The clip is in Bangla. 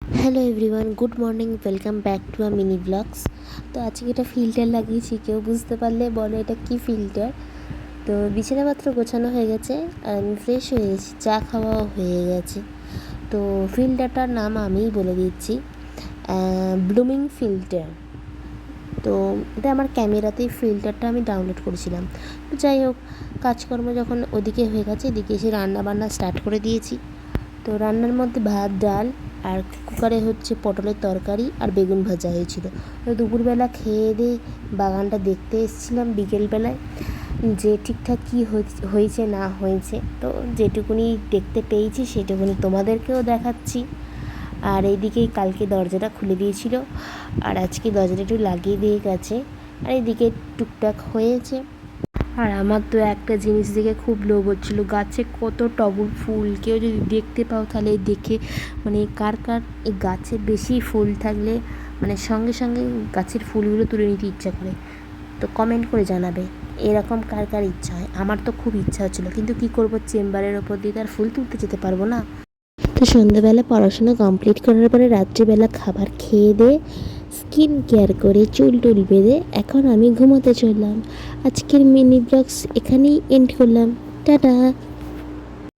Hello everyone, good morning, welcome back to a mini blogs. তো আজকে এটা ফিল্টার লাগিয়েছি, কেউ বুঝতে পারলে বলো এটা কি ফিল্টার। তো বিছানাপত্র গোছানো হয়ে গেছে, আমি ফ্রেশ হয়ে গেছি, চা খাওয়াও হয়ে গেছে। তো ফিল্টারটার নাম আমিই বলে দিচ্ছি, ব্লুমিং ফিল্টার। তো এটা আমার ক্যামেরাতেই ফিল্টারটা আমি ডাউনলোড করেছিলাম। তো যাই হোক, কাজকর্ম যখন ওদিকে হয়ে গেছে, এদিকে এসে রান্নাবান্না স্টার্ট করে দিয়েছি। তো রান্নার মধ্যে ভাত, ডাল, আর কুকারে হচ্ছে পটলের তরকারি আর বেগুন ভাজা হয়েছিল। তো দুপুরবেলা খেয়ে দিয়ে বাগানটা দেখতে এসেছিলাম বিকেলবেলায়, যে ঠিকঠাক কী হয়েছে না হয়েছে। তো যেটুকুনি দেখতে পেয়েছি সেটুকুনি তোমাদেরকেও দেখাচ্ছি। আর এইদিকেই কালকে দরজাটা খুলে দিয়েছিল, আর আজকে দরজাটা একটু লাগিয়ে দিয়ে গেছে। আর এইদিকে টুকটাক হয়েছে। আর আমার তো একটা জিনিস দেখে খুব লোভ হচ্ছিলো, গাছে কত টগর ফুল। কেউ যদি দেখতে পাও তাহলে দেখে মানে কার কার এই গাছে বেশি ফুল থাকলে মানে সঙ্গে সঙ্গে গাছের ফুলগুলো তুলে নিতে ইচ্ছা করে, তো কমেন্ট করে জানাবে এরকম কার কার ইচ্ছা হয়। আমার তো খুব ইচ্ছা হচ্ছিলো, কিন্তু কি করব, চেম্বারের ওপর দিয়ে তো আর ফুল তুলতে যেতে পারবো না। তো সন্ধ্যাবেলা পড়াশোনা কমপ্লিট করার পরে রাত্রিবেলা খাবার খেয়ে দিয়ে স্কিন কেয়ার করে চুল টুল বেঁধে এখন আমি ঘুমোতে চললাম। আজকের মিনি ব্লগস এখানেই এন্ড করলাম। টাটা।